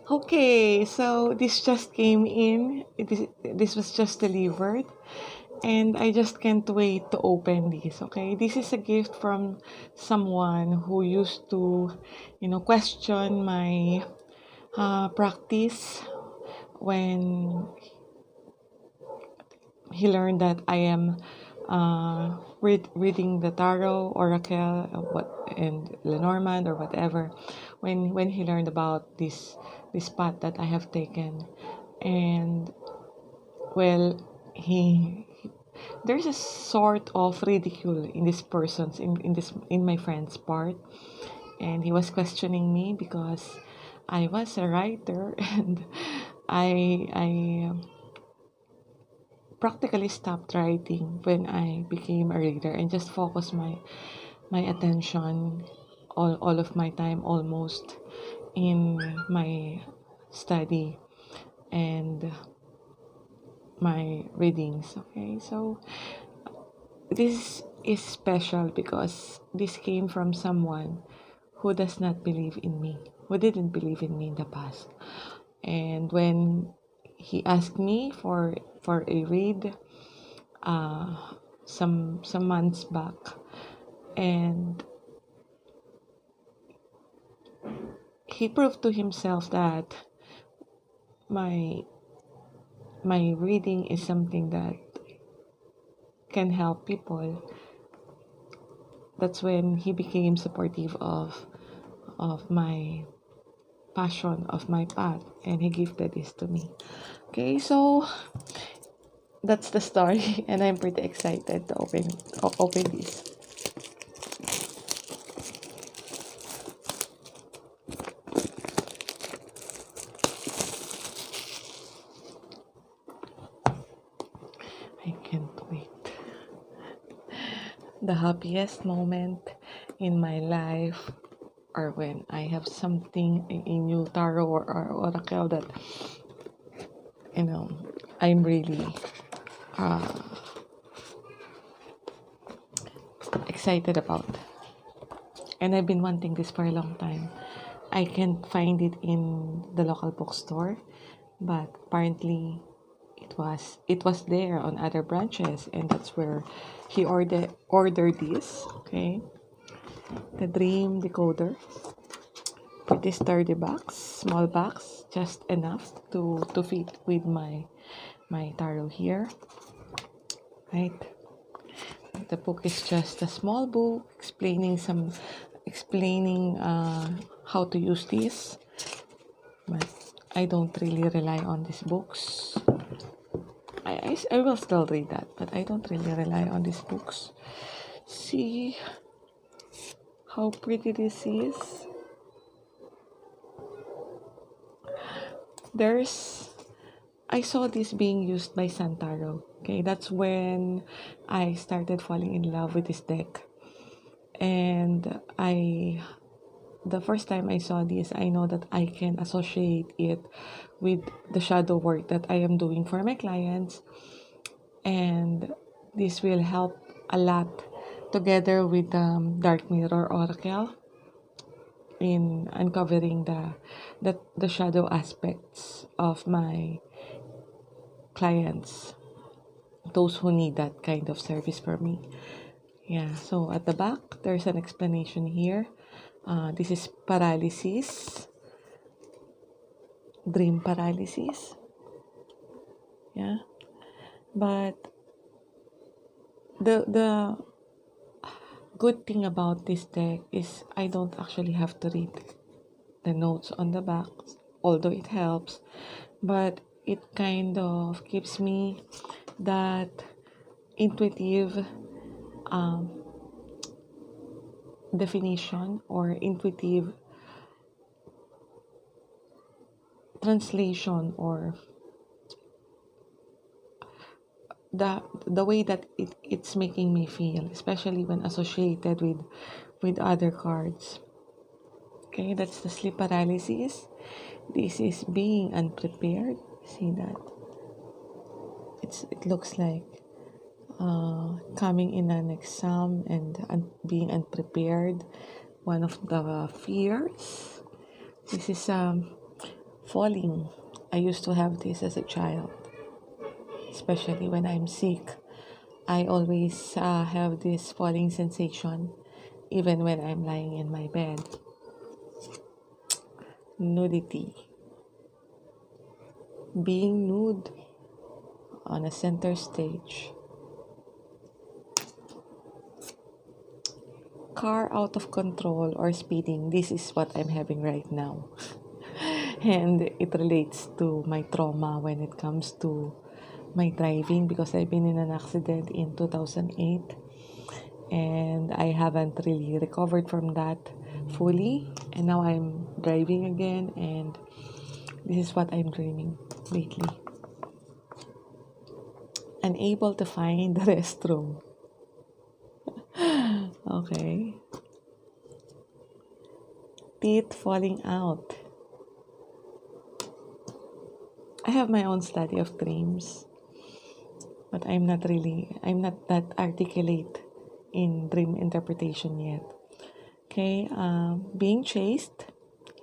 Okay, so this just came in. This was just delivered, and I just can't wait to open this. Okay, this is a gift from someone who used to, question my practice when he learned that I am reading the tarot, oracle, and Lenormand or whatever. When he learned about this path that I have taken, and well, there's a sort of ridicule in this person's in my friend's part, and he was questioning me because I was a writer and I practically stopped writing when I became a reader and just focused my attention, all of my time almost, in my study and my readings. Okay, so this is special because this came from someone who does not believe in me, who didn't believe in me in the past. And when he asked me for a read uh, some months back, and he proved to himself that my my reading is something that can help people. That's when he became supportive of my passion, of my path, and he gifted this to me. Okay, so that's the story, and I'm pretty excited to open this. I can't wait. The happiest moment in my life or when I have something, a new tarot or oracle that you know I'm really uh, excited about, and I've been wanting this for a long time. I can't find it in the local bookstore, but apparently it was there on other branches, and that's where he ordered this. Okay, the Dream Decoder. Pretty sturdy box, small box, just enough to fit with my tarot here, right? The book is just a small book explaining how to use this, but I don't really rely on these books. I will still read that, but I don't really rely on these books. See how pretty this is. I saw this being used by Santaro. Okay, that's when I started falling in love with this deck. And the first time I saw this, I know that I can associate it with the shadow work that I am doing for my clients. And this will help a lot together with Dark Mirror Oracle in uncovering the shadow aspects of my clients, those who need that kind of service from me. Yeah, so at the back, there's an explanation here. This is paralysis, dream paralysis. Yeah, but the good thing about this deck is I don't actually have to read the notes on the back, although it helps, but it kind of gives me that intuitive um, definition or intuitive translation, or the way that it's making me feel, especially when associated with other cards. Okay, that's the sleep paralysis. This is being unprepared. See that? It looks like coming in an exam and being unprepared. One of the fears. This is Falling. I used to have this as a child, especially when I'm sick. I always have this falling sensation, even when I'm lying in my bed. Nudity. Being nude on a center stage. Car out of control or speeding. This is what I'm having right now. And it relates to my trauma when it comes to my driving because I've been in an accident in 2008 and I haven't really recovered from that fully. And now I'm driving again, and this is what I'm dreaming lately. Unable to find the restroom. Okay. Teeth falling out. I have my own study of dreams, but I'm not that articulate in dream interpretation yet. Okay, being chased.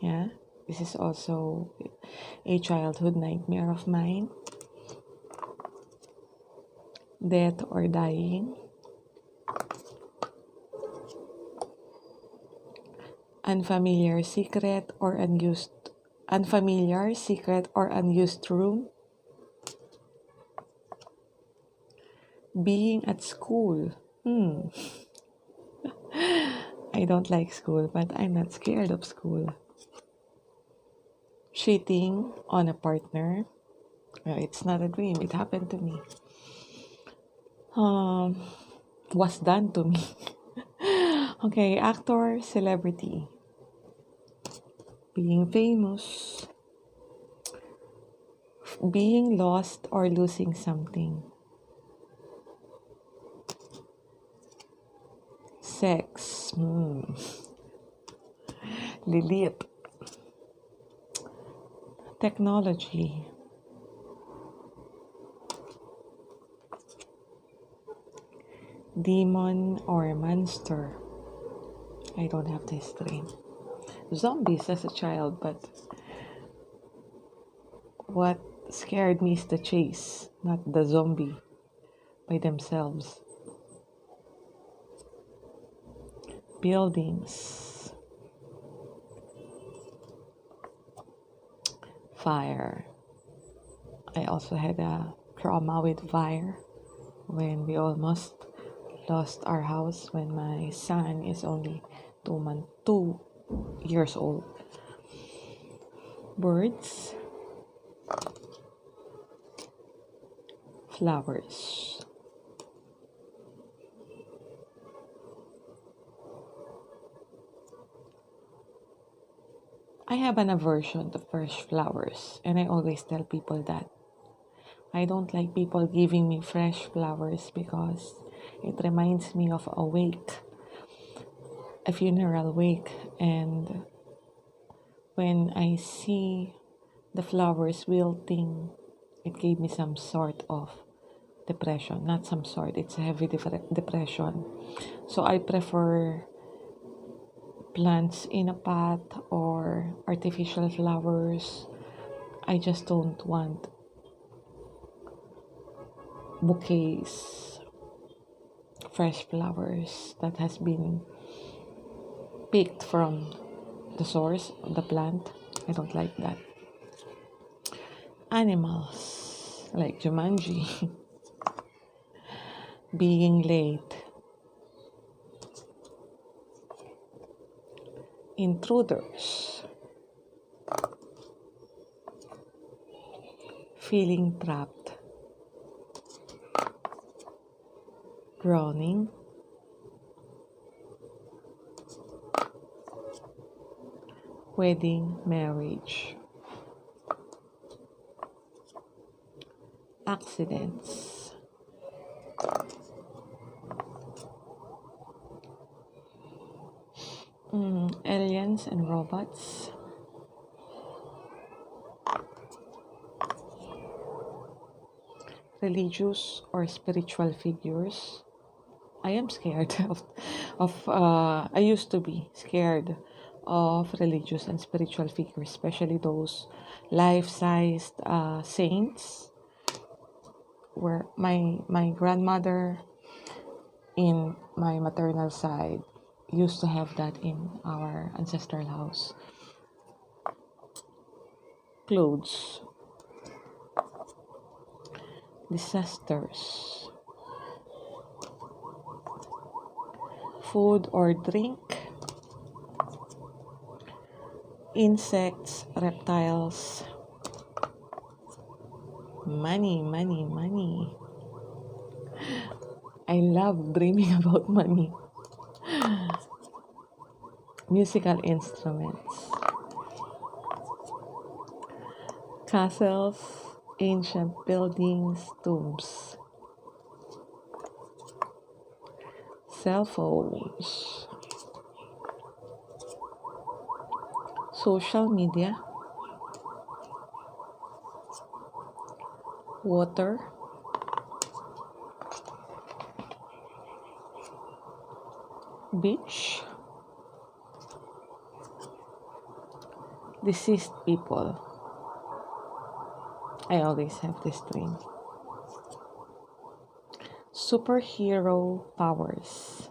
Yeah, this is also a childhood nightmare of mine. Death or dying. Unfamiliar secret or unused room. Being at school. I don't like school, but I'm not scared of school. Cheating on a partner. Well, it's not a dream, it happened to me. Was done to me. Okay, actor, celebrity. Being famous. Being lost or losing something. Sex. Lilith. Technology. Demon or monster. I don't have this dream. Zombies as a child, but what scared me is the chase, not the zombie by themselves. Buildings. Fire. I also had a trauma with fire when we almost lost our house when my son is only 2 years old. Birds. Flowers. I have an aversion to fresh flowers, and I always tell people that. I don't like people giving me fresh flowers because it reminds me of a funeral wake, and when I see the flowers wilting, it gave me some sort of depression. Not some sort, it's a heavy depression. So I prefer plants in a pot or artificial flowers. I just don't want bouquets, fresh flowers that has been picked from the source of the plant. I don't like that. Animals like Jumanji. Being late. Intruders. Feeling trapped. Drowning. Wedding, marriage. Accidents. Aliens and robots. Religious or spiritual figures. I am scared I used to be scared of religious and spiritual figures, especially those life-sized saints. Where my grandmother in my maternal side used to have that in our ancestral house. Clothes, disasters, food or drink, insects, reptiles, money, money, money. I love dreaming about money. Musical instruments, castles, ancient buildings, tombs, cell phones, social media, water, beach, deceased people. I always have this dream. Superhero powers.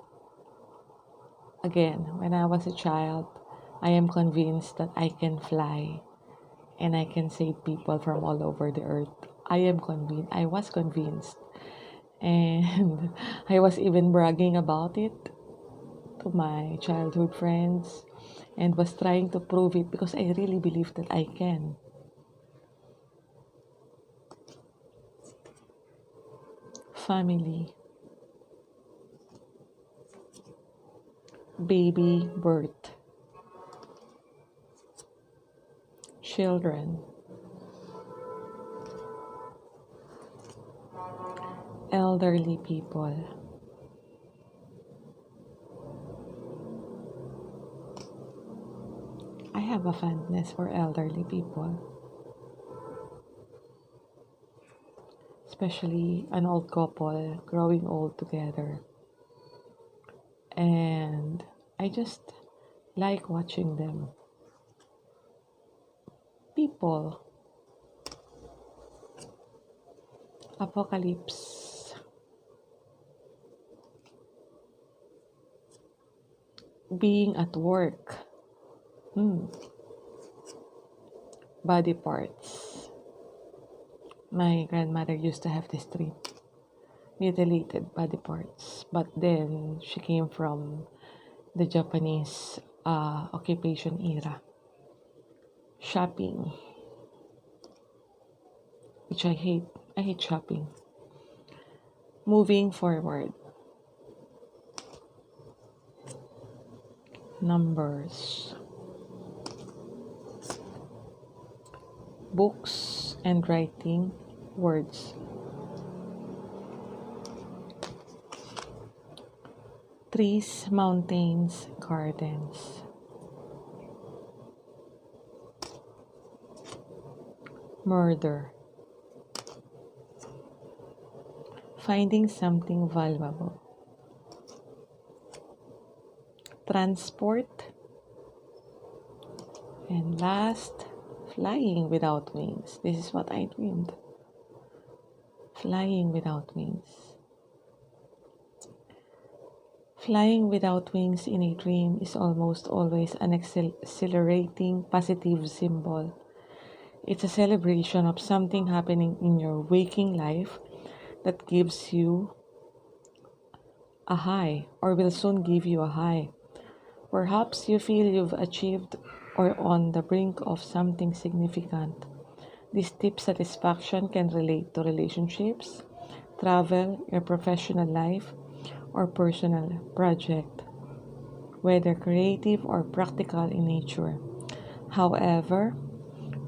Again, when I was a child, I am convinced that I can fly and I can save people from all over the earth. I was convinced. And I was even bragging about it to my childhood friends and was trying to prove it because I really believe that I can. Family, baby birth, children, elderly people, I have a fondness for elderly people, especially an old couple growing old together. And I just like watching them. People, apocalypse, being at work, body parts. My grandmother used to have this dream, mutilated body parts. But then she came from the Japanese occupation era. Shopping, which I hate. I hate shopping. Moving forward. Numbers. Books and writing. Words. Trees, mountains, gardens. Murder. Finding something valuable. Transport. And last, flying without wings. This is what I dreamed. Flying without wings. Flying without wings in a dream is almost always an exhilarating positive symbol. It's a celebration of something happening in your waking life that gives you a high or will soon give you a high. Perhaps you feel you've achieved or on the brink of something significant. This deep satisfaction can relate to relationships, travel, your professional life, or personal project, whether creative or practical in nature. However,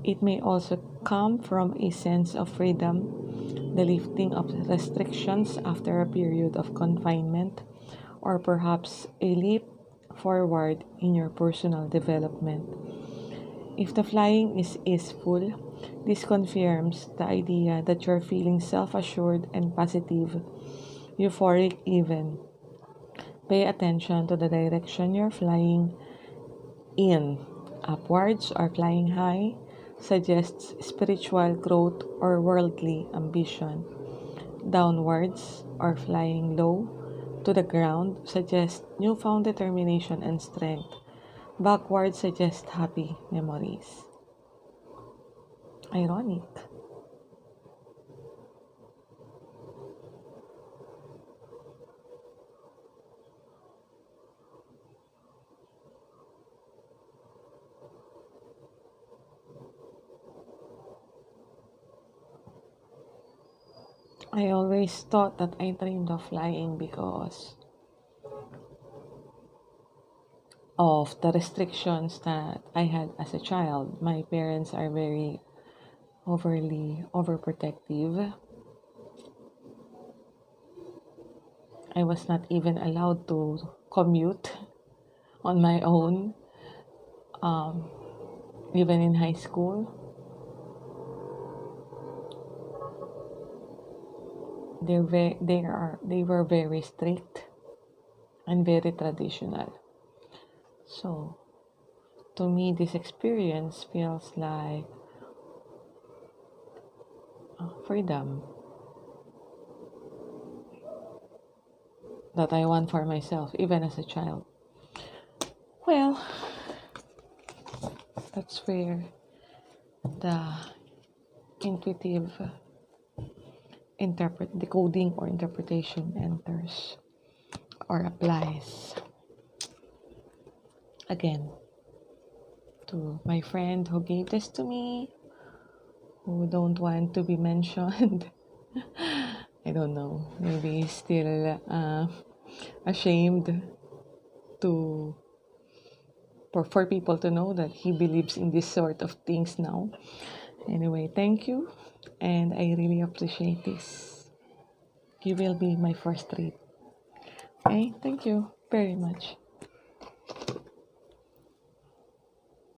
it may also come from a sense of freedom, the lifting of restrictions after a period of confinement, or perhaps a leap forward in your personal development. If the flying is full, this confirms the idea that you're feeling self-assured and positive, euphoric even. Pay attention to the direction you're flying In, upwards or flying high suggests spiritual growth or worldly ambition. Downwards or flying low to the ground suggests newfound determination and strength. Backwards suggests happy memories. Ironic. I always thought that I dreamed of flying because of the restrictions that I had as a child. My parents are very overly overprotective. I was not even allowed to commute on my own, um, even in high school. They were very strict and very traditional. So to me, this experience feels like freedom that I want for myself, even as a child. Well, that's where the intuitive decoding or interpretation enters or applies. Again, to my friend who gave this to me, who don't want to be mentioned. I don't know. Maybe he's still ashamed to for people to know that he believes in this sort of things now. Anyway, thank you, and I really appreciate this. You will be my first read. Okay, thank you very much.